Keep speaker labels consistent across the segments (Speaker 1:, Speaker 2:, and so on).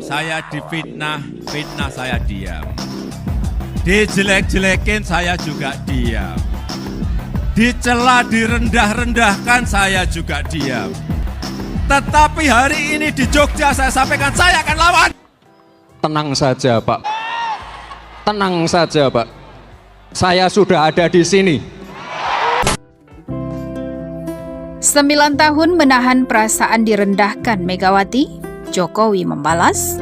Speaker 1: saya difitnah, fitnah saya diam. Dijelek-jelekin saya juga diam. Dicela, direndah-rendahkan saya juga diam. Tetapi hari ini di Jogja saya sampaikan saya akan lawan.
Speaker 2: Tenang saja Pak. Tenang saja Pak. Saya sudah ada di sini.
Speaker 3: 9 tahun menahan perasaan direndahkan Megawati, Jokowi membalas.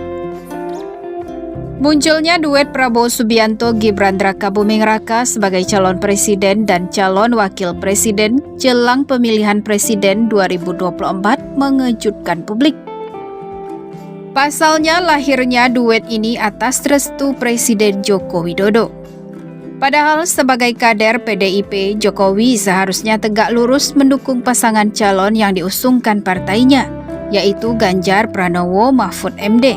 Speaker 3: Munculnya duet Prabowo Subianto Gibran Rakabuming Raka sebagai calon presiden dan calon wakil presiden jelang pemilihan presiden 2024 mengejutkan publik. Pasalnya lahirnya duet ini atas restu Presiden Joko Widodo. Padahal sebagai kader PDIP, Jokowi seharusnya tegak lurus mendukung pasangan calon yang diusungkan partainya, yaitu Ganjar Pranowo Mahfud MD.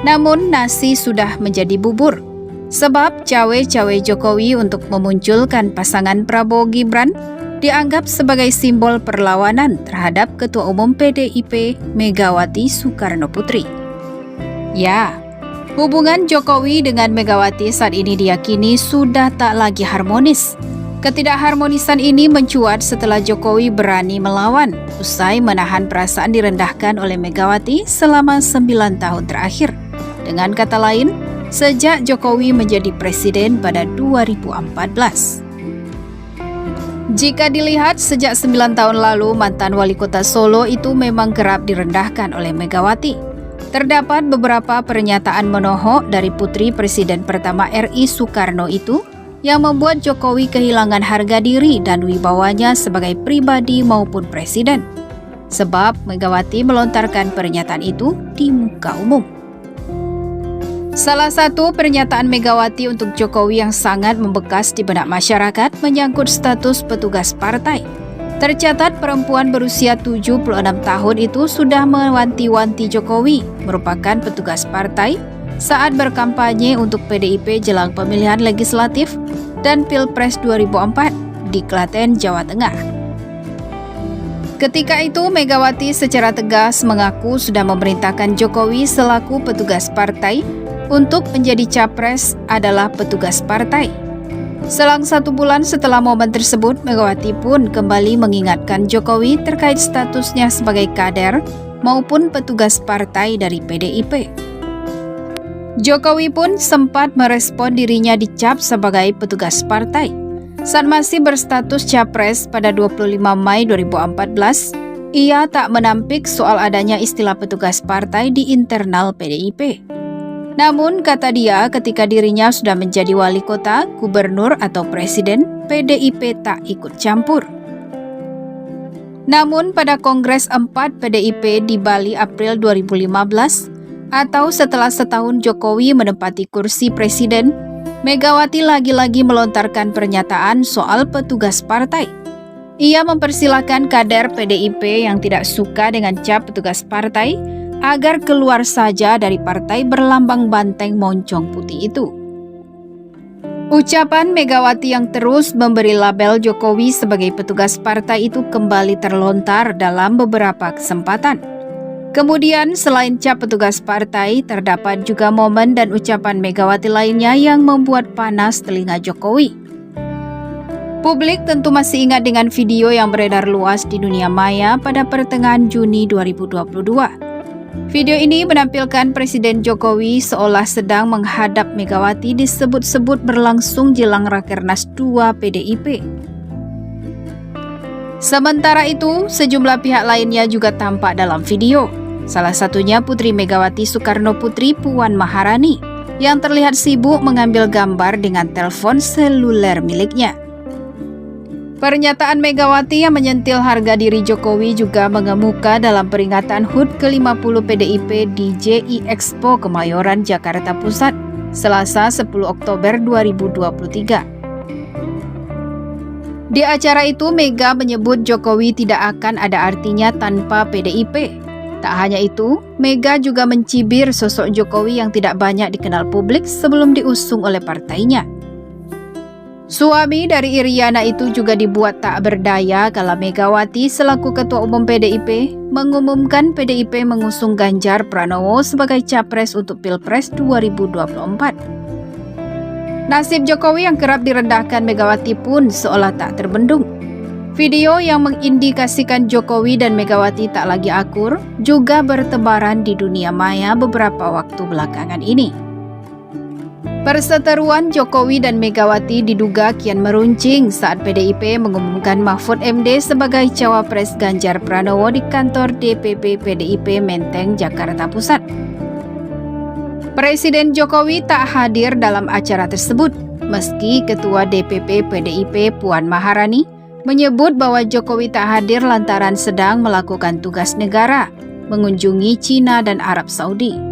Speaker 3: Namun nasi sudah menjadi bubur, sebab cawe-cawe Jokowi untuk memunculkan pasangan Prabowo Gibran dianggap sebagai simbol perlawanan terhadap Ketua Umum PDIP Megawati Soekarnoputri. Ya, hubungan Jokowi dengan Megawati saat ini diyakini sudah tak lagi harmonis. Ketidakharmonisan ini mencuat setelah Jokowi berani melawan usai menahan perasaan direndahkan oleh Megawati selama 9 tahun terakhir. Dengan kata lain, sejak Jokowi menjadi presiden pada 2014. Jika dilihat sejak 9 tahun lalu, mantan wali kota Solo itu memang kerap direndahkan oleh Megawati. Terdapat beberapa pernyataan menohok dari putri Presiden pertama RI Soekarno itu yang membuat Jokowi kehilangan harga diri dan wibawanya sebagai pribadi maupun presiden. Sebab Megawati melontarkan pernyataan itu di muka umum. Salah satu pernyataan Megawati untuk Jokowi yang sangat membekas di benak masyarakat menyangkut status petugas partai. Tercatat perempuan berusia 76 tahun itu sudah mewanti-wanti Jokowi merupakan petugas partai saat berkampanye untuk PDIP jelang pemilihan legislatif dan Pilpres 2004 di Klaten, Jawa Tengah. Ketika itu, Megawati secara tegas mengaku sudah memerintahkan Jokowi selaku petugas partai untuk menjadi capres adalah petugas partai. Selang 1 bulan setelah momen tersebut, Megawati pun kembali mengingatkan Jokowi terkait statusnya sebagai kader maupun petugas partai dari PDIP. Jokowi pun sempat merespon dirinya dicap sebagai petugas partai. Saat masih berstatus capres pada 25 Mei 2014, ia tak menampik soal adanya istilah petugas partai di internal PDIP. Namun, kata dia, ketika dirinya sudah menjadi wali kota, gubernur, atau presiden, PDIP tak ikut campur. Namun, pada Kongres 4 PDIP di Bali April 2015, atau setelah setahun Jokowi menempati kursi presiden, Megawati lagi-lagi melontarkan pernyataan soal petugas partai. Ia mempersilahkan kader PDIP yang tidak suka dengan cap petugas partai agar keluar saja dari partai berlambang banteng moncong putih itu. Ucapan Megawati yang terus memberi label Jokowi sebagai petugas partai itu kembali terlontar dalam beberapa kesempatan. Kemudian selain cap petugas partai, terdapat juga momen dan ucapan Megawati lainnya yang membuat panas telinga Jokowi. Publik tentu masih ingat dengan video yang beredar luas di dunia maya pada pertengahan Juni 2022. Video ini menampilkan Presiden Jokowi seolah sedang menghadap Megawati disebut-sebut berlangsung jelang Rakernas 2 PDIP. Sementara itu, sejumlah pihak lainnya juga tampak dalam video. Salah satunya Putri Megawati Soekarnoputri Puan Maharani yang terlihat sibuk mengambil gambar dengan telepon seluler miliknya. Pernyataan Megawati yang menyentil harga diri Jokowi juga mengemuka dalam peringatan HUT ke-50 PDIP di JI Expo Kemayoran, Jakarta Pusat, Selasa 10 Oktober 2023. Di acara itu, Mega menyebut Jokowi tidak akan ada artinya tanpa PDIP. Tak hanya itu, Mega juga mencibir sosok Jokowi yang tidak banyak dikenal publik sebelum diusung oleh partainya. Suami dari Iriana itu juga dibuat tak berdaya kala Megawati selaku Ketua Umum PDIP mengumumkan PDIP mengusung Ganjar Pranowo sebagai capres untuk Pilpres 2024. Nasib Jokowi yang kerap direndahkan Megawati pun seolah tak terbendung. Video yang mengindikasikan Jokowi dan Megawati tak lagi akur juga bertebaran di dunia maya beberapa waktu belakangan ini. Perseteruan Jokowi dan Megawati diduga kian meruncing saat PDIP mengumumkan Mahfud MD sebagai cawapres Ganjar Pranowo di kantor DPP PDIP Menteng, Jakarta Pusat. Presiden Jokowi tak hadir dalam acara tersebut, meski Ketua DPP PDIP Puan Maharani menyebut bahwa Jokowi tak hadir lantaran sedang melakukan tugas negara, mengunjungi Cina dan Arab Saudi.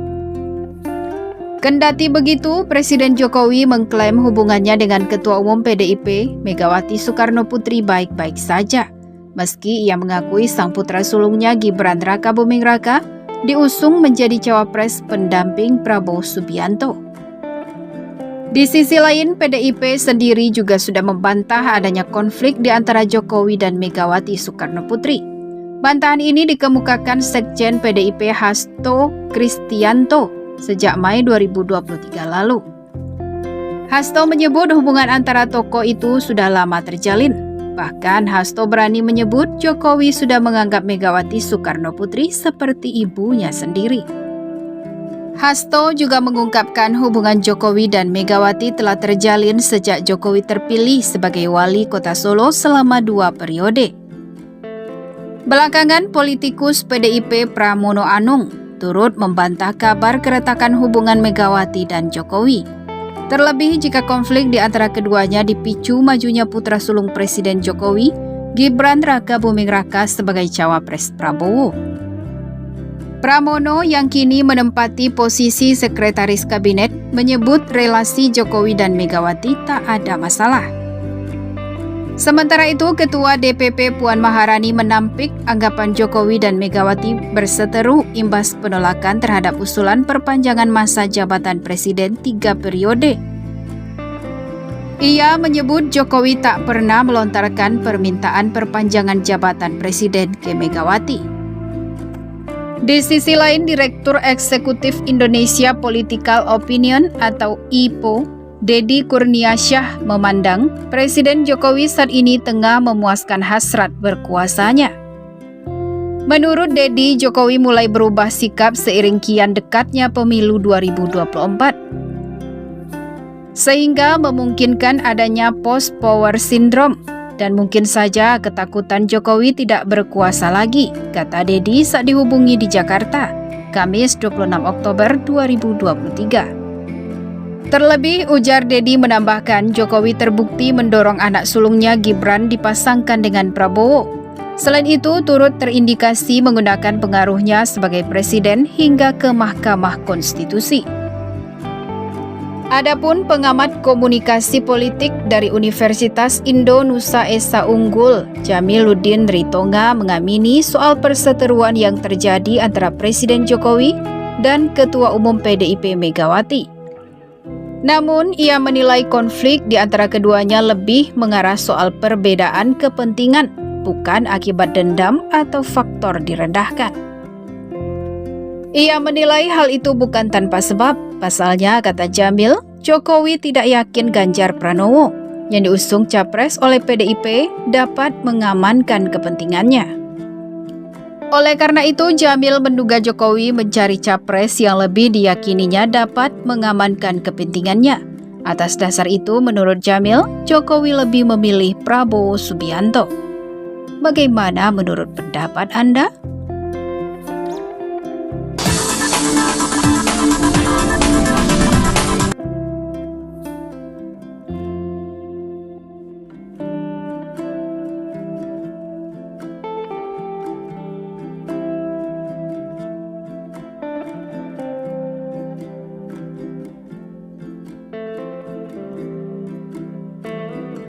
Speaker 3: Kendati begitu, Presiden Jokowi mengklaim hubungannya dengan Ketua Umum PDIP, Megawati Soekarnoputri baik-baik saja, meski ia mengakui sang putra sulungnya Gibran Rakabuming Raka diusung menjadi cawapres pendamping Prabowo Subianto. Di sisi lain, PDIP sendiri juga sudah membantah adanya konflik di antara Jokowi dan Megawati Soekarnoputri. Bantahan ini dikemukakan Sekjen PDIP Hasto Kristianto sejak Mei 2023 lalu. Hasto menyebut hubungan antara tokoh itu sudah lama terjalin. Bahkan Hasto berani menyebut Jokowi sudah menganggap Megawati Soekarnoputri seperti ibunya sendiri. Hasto juga mengungkapkan hubungan Jokowi dan Megawati telah terjalin sejak Jokowi terpilih sebagai wali kota Solo selama 2 periode. Belakangan, politikus PDIP Pramono Anung turut membantah kabar keretakan hubungan Megawati dan Jokowi. Terlebih jika konflik di antara keduanya dipicu majunya putra sulung Presiden Jokowi, Gibran Rakabuming Raka sebagai cawapres Prabowo. Pramono yang kini menempati posisi sekretaris kabinet menyebut relasi Jokowi dan Megawati tak ada masalah. Sementara itu, Ketua DPP Puan Maharani menampik anggapan Jokowi dan Megawati berseteru imbas penolakan terhadap usulan perpanjangan masa jabatan Presiden 3 periode. Ia menyebut Jokowi tak pernah melontarkan permintaan perpanjangan jabatan Presiden ke Megawati. Di sisi lain, Direktur Eksekutif Indonesia Political Opinion atau IPO, Deddy Kurniasyah memandang Presiden Jokowi saat ini tengah memuaskan hasrat berkuasanya. Menurut Deddy, Jokowi mulai berubah sikap seiring kian dekatnya pemilu 2024. Sehingga memungkinkan adanya post-power syndrome. Dan mungkin saja ketakutan Jokowi tidak berkuasa lagi, kata Deddy saat dihubungi di Jakarta, Kamis 26 Oktober 2023. Terlebih, ujar Deddy menambahkan Jokowi terbukti mendorong anak sulungnya Gibran dipasangkan dengan Prabowo. Selain itu, turut terindikasi menggunakan pengaruhnya sebagai presiden hingga ke Mahkamah Konstitusi. Adapun pengamat komunikasi politik dari Universitas Indonesia Esa Unggul, Jamiluddin Ritonga mengamini soal perseteruan yang terjadi antara Presiden Jokowi dan Ketua Umum PDIP Megawati. Namun, ia menilai konflik di antara keduanya lebih mengarah soal perbedaan kepentingan, bukan akibat dendam atau faktor direndahkan. Ia menilai hal itu bukan tanpa sebab. Pasalnya, kata Jamil, Jokowi tidak yakin Ganjar Pranowo yang diusung capres oleh PDIP dapat mengamankan kepentingannya. Oleh karena itu, Jamil menduga Jokowi mencari capres yang lebih diyakininya dapat mengamankan kepentingannya. Atas dasar itu, menurut Jamil, Jokowi lebih memilih Prabowo Subianto. Bagaimana menurut pendapat Anda?